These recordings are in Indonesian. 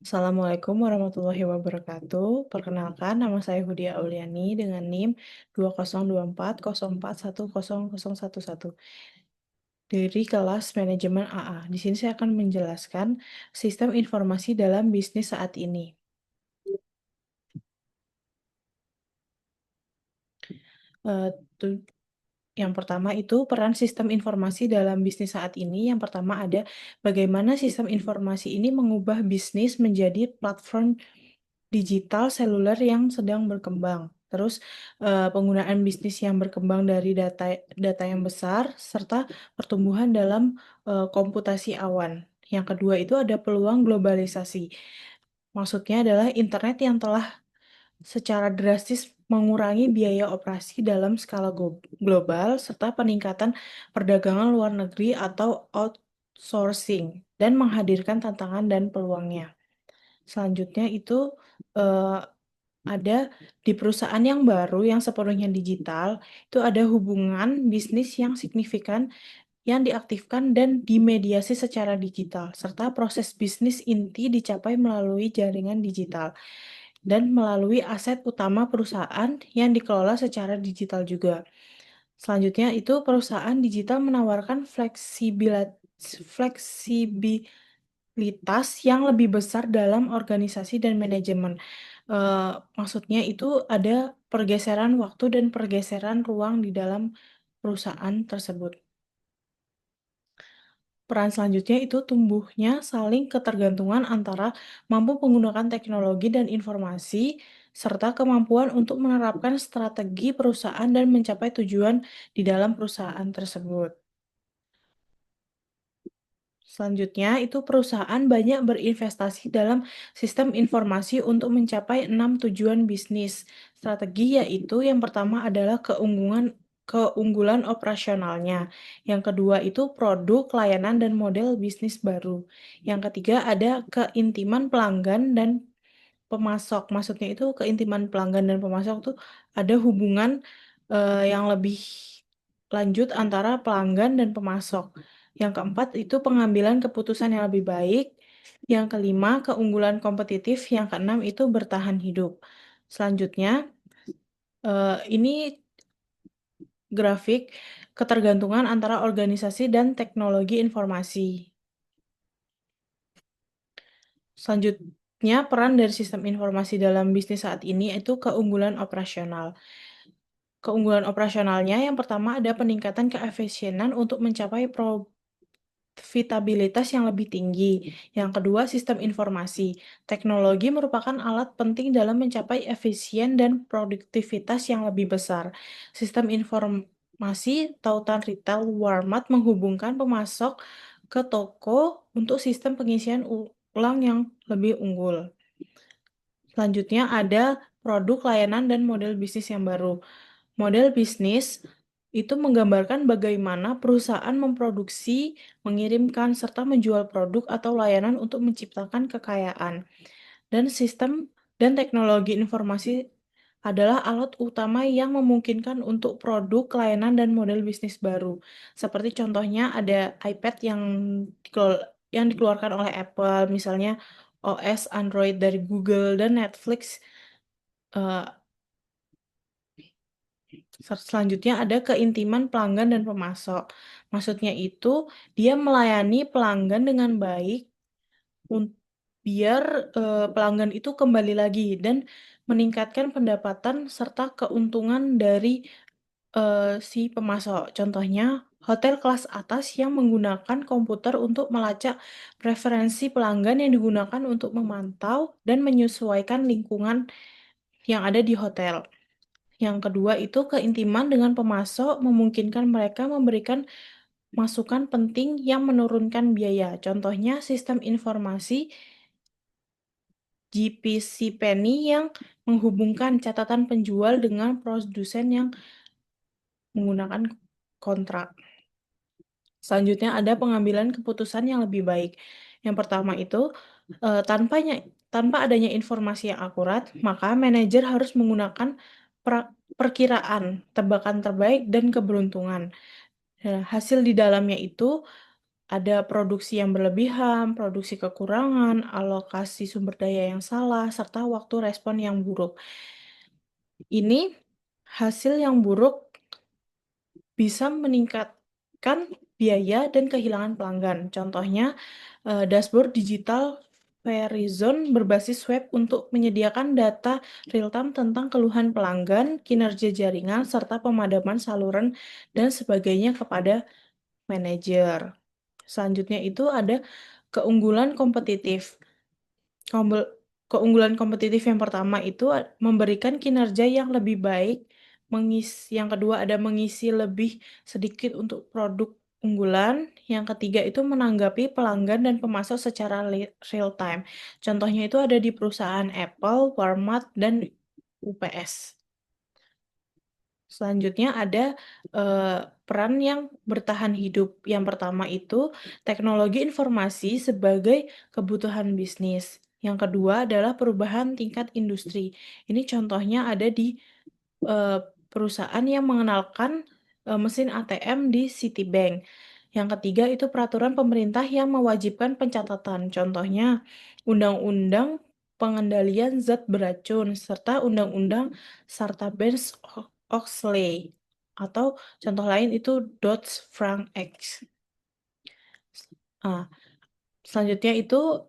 Assalamualaikum warahmatullahi wabarakatuh. Perkenalkan, nama saya Hudia Auliani dengan NIM 202404111011 dari kelas Manajemen AA. Di sini saya akan menjelaskan sistem informasi dalam bisnis saat ini. Eh, tu- Yang pertama itu peran sistem informasi dalam bisnis saat ini. Yang pertama ada bagaimana sistem informasi ini mengubah bisnis menjadi platform digital seluler yang sedang berkembang. Terus penggunaan bisnis yang berkembang dari data data yang besar serta pertumbuhan dalam komputasi awan. Yang kedua itu ada peluang globalisasi. Maksudnya adalah internet yang telah secara drastis mengurangi biaya operasi dalam skala global serta peningkatan perdagangan luar negeri atau outsourcing dan menghadirkan tantangan dan peluangnya. Selanjutnya itu eh, ada di perusahaan yang baru yang sepenuhnya digital, itu ada hubungan bisnis yang signifikan yang diaktifkan dan dimediasi secara digital, serta proses bisnis inti dicapai melalui jaringan digital dan melalui aset utama perusahaan yang dikelola secara digital juga. Selanjutnya itu perusahaan digital menawarkan fleksibilitas yang lebih besar dalam organisasi dan manajemen. Maksudnya itu ada pergeseran waktu dan pergeseran ruang di dalam perusahaan tersebut. Peran selanjutnya itu tumbuhnya saling ketergantungan antara mampu menggunakan teknologi dan informasi, serta kemampuan untuk menerapkan strategi perusahaan dan mencapai tujuan di dalam perusahaan tersebut. Selanjutnya, itu perusahaan banyak berinvestasi dalam sistem informasi untuk mencapai 6 tujuan bisnis. Strategi yaitu yang pertama adalah keunggulan operasionalnya. Yang kedua itu produk, layanan, dan model bisnis baru. Yang ketiga ada keintiman pelanggan dan pemasok. Maksudnya itu keintiman pelanggan dan pemasok tuh ada hubungan yang lebih lanjut antara pelanggan dan pemasok. Yang keempat itu pengambilan keputusan yang lebih baik. Yang kelima keunggulan kompetitif. Yang keenam itu bertahan hidup. Selanjutnya ini grafik ketergantungan antara organisasi dan teknologi informasi. Selanjutnya, peran dari sistem informasi dalam bisnis saat ini itu keunggulan operasional. Keunggulan operasionalnya yang pertama ada peningkatan keefisienan untuk mencapai profitabilitas yang lebih tinggi. Yang kedua, sistem informasi. Teknologi merupakan alat penting dalam mencapai efisien dan produktivitas yang lebih besar. Sistem informasi tautan retail Walmart menghubungkan pemasok ke toko untuk sistem pengisian ulang yang lebih unggul. Selanjutnya ada produk, layanan, dan model bisnis yang baru. Model bisnis itu menggambarkan bagaimana perusahaan memproduksi, mengirimkan, serta menjual produk atau layanan untuk menciptakan kekayaan. Dan sistem dan teknologi informasi adalah alat utama yang memungkinkan untuk produk, layanan, dan model bisnis baru. Seperti contohnya ada iPad yang dikeluarkan oleh Apple, misalnya OS Android dari Google, dan Netflix. Eh, Selanjutnya ada keintiman pelanggan dan pemasok. Maksudnya itu dia melayani pelanggan dengan baik biar pelanggan itu kembali lagi dan meningkatkan pendapatan serta keuntungan dari si pemasok. Contohnya hotel kelas atas yang menggunakan komputer untuk melacak preferensi pelanggan yang digunakan untuk memantau dan menyesuaikan lingkungan yang ada di hotel. Yang kedua itu keintiman dengan pemasok memungkinkan mereka memberikan masukan penting yang menurunkan biaya. Contohnya sistem informasi GPC Penny yang menghubungkan catatan penjual dengan produsen yang menggunakan kontrak. Selanjutnya ada pengambilan keputusan yang lebih baik. Yang pertama itu tanpa adanya informasi yang akurat, maka manajer harus menggunakan perkiraan, tebakan terbaik, dan keberuntungan. Hasil di dalamnya itu ada produksi yang berlebihan, produksi kekurangan, alokasi sumber daya yang salah, serta waktu respon yang buruk. Ini hasil yang buruk bisa meningkatkan biaya dan kehilangan pelanggan. Contohnya, dashboard digital Verizon berbasis web untuk menyediakan data real-time tentang keluhan pelanggan, kinerja jaringan, serta pemadaman saluran dan sebagainya kepada manajer. Selanjutnya itu ada keunggulan kompetitif. Keunggulan kompetitif yang pertama itu memberikan kinerja yang lebih baik, yang kedua ada mengisi lebih sedikit untuk produk unggulan, yang ketiga itu menanggapi pelanggan dan pemasok secara real time. Contohnya itu ada di perusahaan Apple, Walmart, dan UPS. Selanjutnya ada peran yang bertahan hidup. Yang pertama itu teknologi informasi sebagai kebutuhan bisnis. Yang kedua adalah perubahan tingkat industri. Ini contohnya ada di perusahaan yang mengenalkan mesin ATM di Citibank. Yang ketiga itu peraturan pemerintah yang mewajibkan pencatatan. Contohnya Undang-Undang Pengendalian Zat Beracun serta Undang-Undang Sarbanes-Oxley atau contoh lain itu Dodd-Frank Act. Ah, selanjutnya itu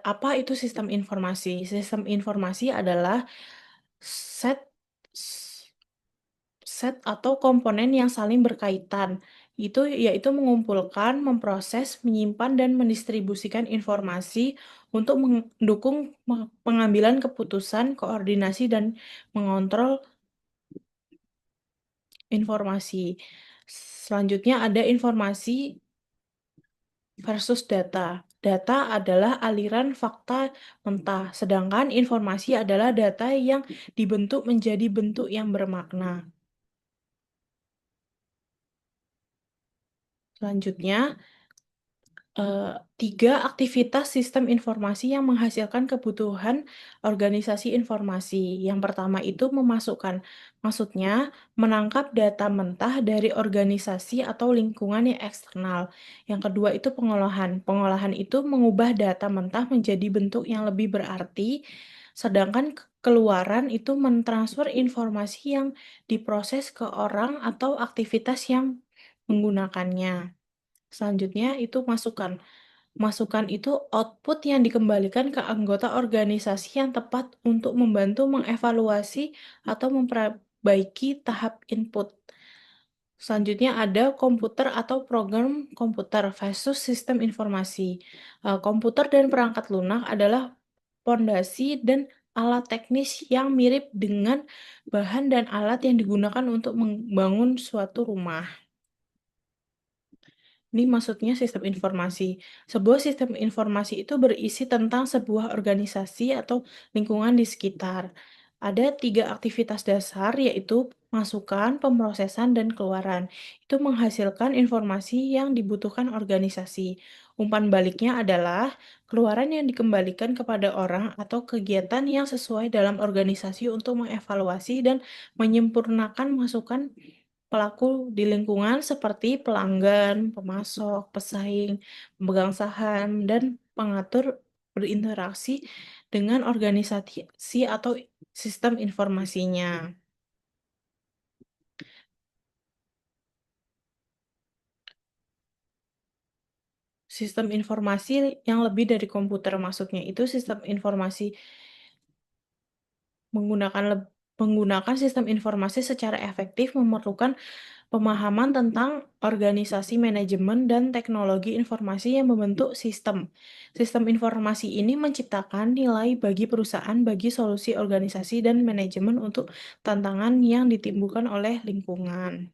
apa itu sistem informasi? Sistem informasi adalah set set atau komponen yang saling berkaitan. Itu yaitu mengumpulkan, memproses, menyimpan dan mendistribusikan informasi untuk mendukung pengambilan keputusan, koordinasi dan mengontrol informasi. Selanjutnya ada informasi versus data. Data adalah aliran fakta mentah, sedangkan informasi adalah data yang dibentuk menjadi bentuk yang bermakna. Selanjutnya, tiga aktivitas sistem informasi yang menghasilkan kebutuhan organisasi informasi. Yang pertama itu memasukkan, maksudnya menangkap data mentah dari organisasi atau lingkungan yang eksternal. Yang kedua itu pengolahan. Pengolahan itu mengubah data mentah menjadi bentuk yang lebih berarti, sedangkan keluaran itu mentransfer informasi yang diproses ke orang atau aktivitas yang menggunakannya. Selanjutnya itu masukan. Masukan itu output yang dikembalikan ke anggota organisasi yang tepat untuk membantu mengevaluasi atau memperbaiki tahap input. Selanjutnya ada komputer atau program komputer versus sistem informasi. Komputer dan perangkat lunak adalah pondasi dan alat teknis yang mirip dengan bahan dan alat yang digunakan untuk membangun suatu rumah. Ini maksudnya sistem informasi. Sebuah sistem informasi itu berisi tentang sebuah organisasi atau lingkungan di sekitar. Ada tiga aktivitas dasar, yaitu masukan, pemrosesan, dan keluaran. Itu menghasilkan informasi yang dibutuhkan organisasi. Umpan baliknya adalah keluaran yang dikembalikan kepada orang atau kegiatan yang sesuai dalam organisasi untuk mengevaluasi dan menyempurnakan masukan pelaku di lingkungan seperti pelanggan, pemasok, pesaing, pemegang saham, dan pengatur berinteraksi dengan organisasi atau sistem informasinya. Sistem informasi yang lebih dari komputer maksudnya itu sistem informasi menggunakan menggunakan sistem informasi secara efektif memerlukan pemahaman tentang organisasi manajemen dan teknologi informasi yang membentuk sistem. Sistem informasi ini menciptakan nilai bagi perusahaan, bagi solusi organisasi dan manajemen untuk tantangan yang ditimbulkan oleh lingkungan.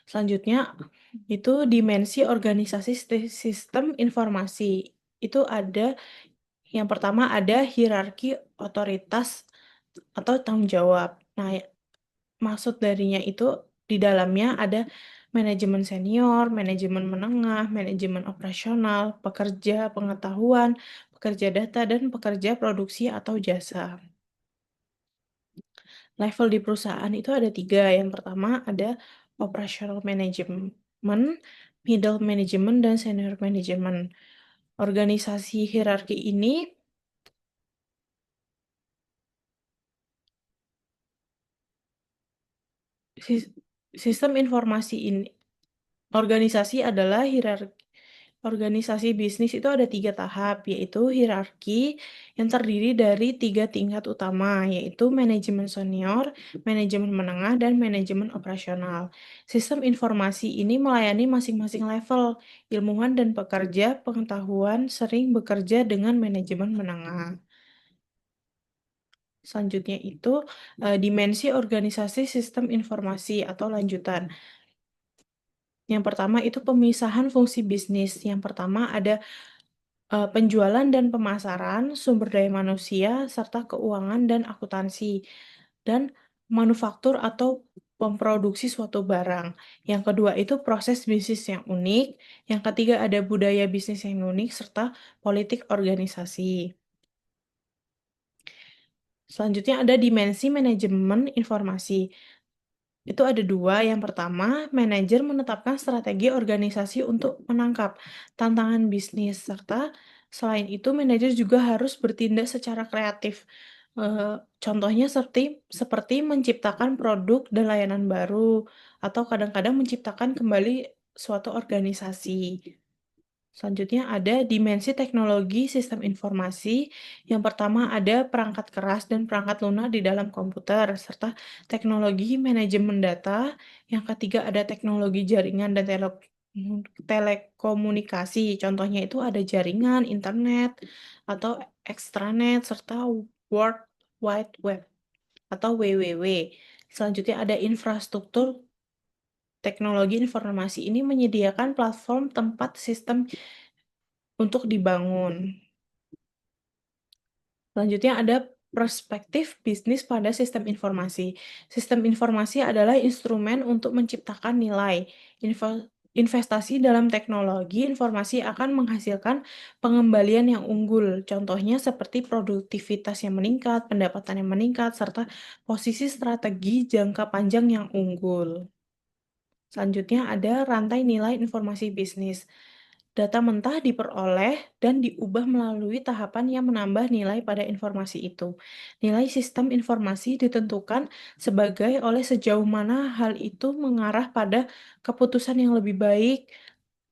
Selanjutnya, itu dimensi organisasi sistem informasi. Itu ada, yang pertama ada hierarki otoritas atau tanggung jawab. Nah, maksud darinya itu di dalamnya ada manajemen senior, manajemen menengah, manajemen operasional, pekerja pengetahuan, pekerja data, dan pekerja produksi atau jasa. Level di perusahaan itu ada tiga. Yang pertama ada operational management, middle management, dan senior management. Organisasi hierarki ini sis- sistem informasi ini organisasi adalah hierarki. Organisasi bisnis itu ada 3 tahap, yaitu hierarki yang terdiri dari 3 tingkat utama, yaitu manajemen senior, manajemen menengah, dan manajemen operasional. Sistem informasi ini melayani masing-masing level. Ilmuwan dan pekerja pengetahuan sering bekerja dengan manajemen menengah. Selanjutnya itu dimensi organisasi sistem informasi atau lanjutan. Yang pertama itu pemisahan fungsi bisnis. Yang pertama ada penjualan dan pemasaran, sumber daya manusia, serta keuangan dan akuntansi, dan manufaktur atau memproduksi suatu barang. Yang kedua itu proses bisnis yang unik. Yang ketiga ada budaya bisnis yang unik, serta politik organisasi. Selanjutnya ada dimensi manajemen informasi. Itu ada 2. Yang pertama, manajer menetapkan strategi organisasi untuk menangkap tantangan bisnis, serta selain itu manajer juga harus bertindak secara kreatif. Contohnya seperti menciptakan produk dan layanan baru, atau kadang-kadang menciptakan kembali suatu organisasi. Selanjutnya ada dimensi teknologi sistem informasi. Yang pertama ada perangkat keras dan perangkat lunak di dalam komputer, serta teknologi manajemen data. Yang ketiga ada teknologi jaringan dan telekomunikasi. Contohnya itu ada jaringan, internet, atau extranet, serta World Wide Web atau WWW. Selanjutnya ada infrastruktur. Teknologi informasi ini menyediakan platform tempat sistem untuk dibangun. Selanjutnya ada perspektif bisnis pada sistem informasi. Sistem informasi adalah instrumen untuk menciptakan nilai. Investasi dalam teknologi informasi akan menghasilkan pengembalian yang unggul. Contohnya seperti produktivitas yang meningkat, pendapatan yang meningkat, serta posisi strategi jangka panjang yang unggul. Selanjutnya ada rantai nilai informasi bisnis. Data mentah diperoleh dan diubah melalui tahapan yang menambah nilai pada informasi itu. Nilai sistem informasi ditentukan sebagai oleh sejauh mana hal itu mengarah pada keputusan yang lebih baik,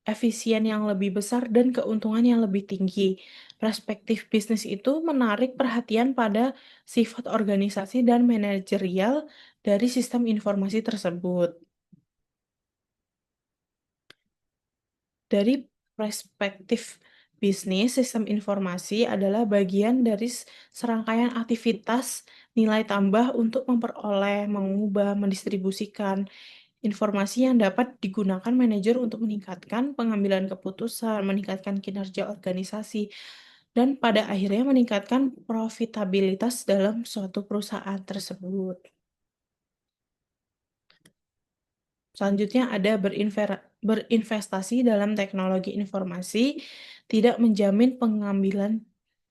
efisien yang lebih besar, dan keuntungan yang lebih tinggi. Perspektif bisnis itu menarik perhatian pada sifat organisasi dan manajerial dari sistem informasi tersebut. Dari perspektif bisnis, sistem informasi adalah bagian dari serangkaian aktivitas nilai tambah untuk memperoleh, mengubah, mendistribusikan informasi yang dapat digunakan manajer untuk meningkatkan pengambilan keputusan, meningkatkan kinerja organisasi, dan pada akhirnya meningkatkan profitabilitas dalam suatu perusahaan tersebut. Selanjutnya ada berinvestasi dalam teknologi informasi tidak menjamin pengambilan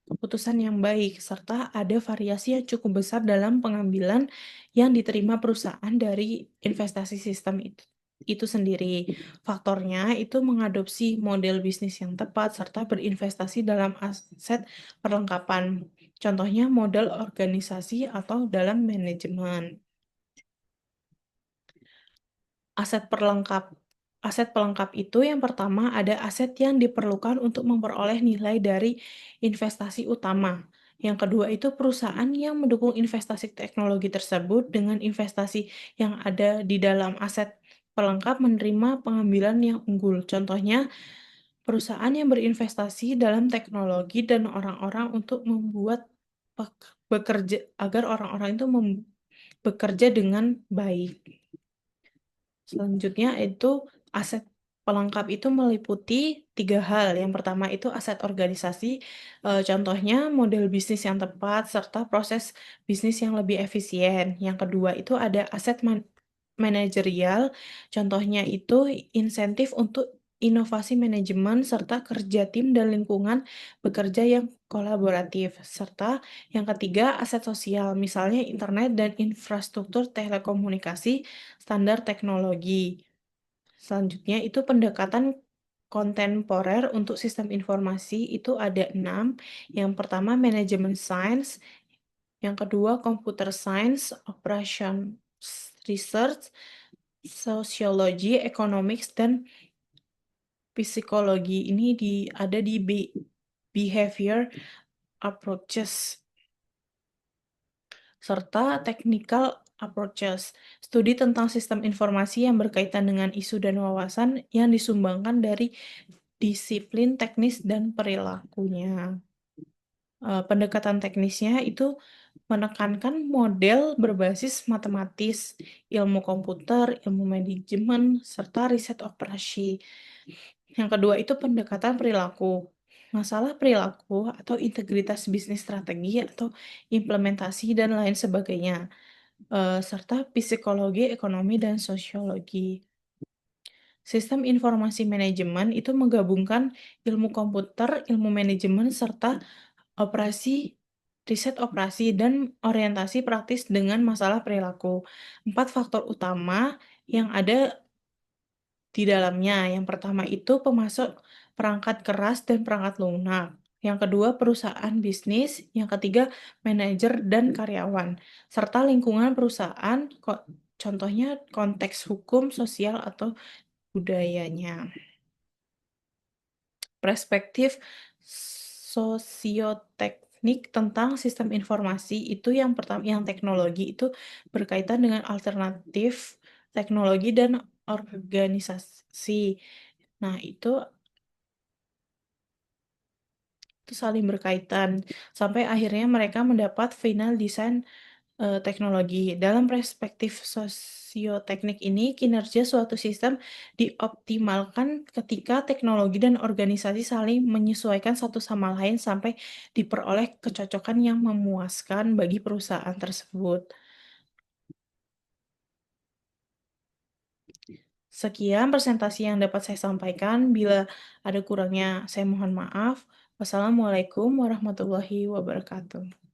keputusan yang baik, serta ada variasi yang cukup besar dalam pengambilan yang diterima perusahaan dari investasi sistem itu sendiri. Faktornya itu mengadopsi model bisnis yang tepat serta berinvestasi dalam aset perlengkapan. Contohnya model organisasi atau dalam manajemen. Aset perlengkap. Aset pelengkap itu yang pertama ada aset yang diperlukan untuk memperoleh nilai dari investasi utama. Yang kedua itu perusahaan yang mendukung investasi teknologi tersebut dengan investasi yang ada di dalam aset pelengkap menerima pengambilan yang unggul. Contohnya perusahaan yang berinvestasi dalam teknologi dan orang-orang untuk membuat bekerja agar orang-orang itu bekerja dengan baik. Selanjutnya itu aset pelengkap itu meliputi 3 hal. Yang pertama itu aset organisasi, contohnya model bisnis yang tepat serta proses bisnis yang lebih efisien. Yang kedua itu ada aset manajerial, contohnya itu insentif untuk inovasi manajemen serta kerja tim dan lingkungan bekerja yang kolaboratif. Serta yang ketiga aset sosial, misalnya internet dan infrastruktur telekomunikasi standar teknologi. Selanjutnya itu pendekatan kontemporer untuk sistem informasi itu ada 6. Yang pertama manajemen science, yang kedua computer science, operation research, sociology, economics, dan psikologi. Ini ada di behavior approaches serta technical approaches, studi tentang sistem informasi yang berkaitan dengan isu dan wawasan yang disumbangkan dari disiplin teknis dan perilakunya. Pendekatan teknisnya itu menekankan model berbasis matematis, ilmu komputer, ilmu manajemen, serta riset operasi. Yang kedua itu pendekatan perilaku. Masalah perilaku atau integritas bisnis strategi atau implementasi dan lain sebagainya. Serta psikologi, ekonomi, dan sosiologi. Sistem informasi manajemen itu menggabungkan ilmu komputer, ilmu manajemen, serta operasi, riset operasi, dan orientasi praktis dengan masalah perilaku. 4 faktor utama yang ada di dalamnya. Yang pertama itu pemasok perangkat keras dan perangkat lunak. Yang kedua perusahaan bisnis. Yang ketiga manajer dan karyawan. Serta lingkungan perusahaan, contohnya konteks hukum, sosial, atau budayanya. Perspektif sosioteknik tentang sistem informasi itu yang pertama, yang teknologi itu berkaitan dengan alternatif teknologi dan organisasi. Nah, itu saling berkaitan sampai akhirnya mereka mendapat final design teknologi. Dalam perspektif sosioteknik ini, kinerja suatu sistem dioptimalkan ketika teknologi dan organisasi saling menyesuaikan satu sama lain sampai diperoleh kecocokan yang memuaskan bagi perusahaan tersebut. Sekian presentasi yang dapat saya sampaikan. Bila ada kurangnya, saya mohon maaf. Wassalamualaikum warahmatullahi wabarakatuh.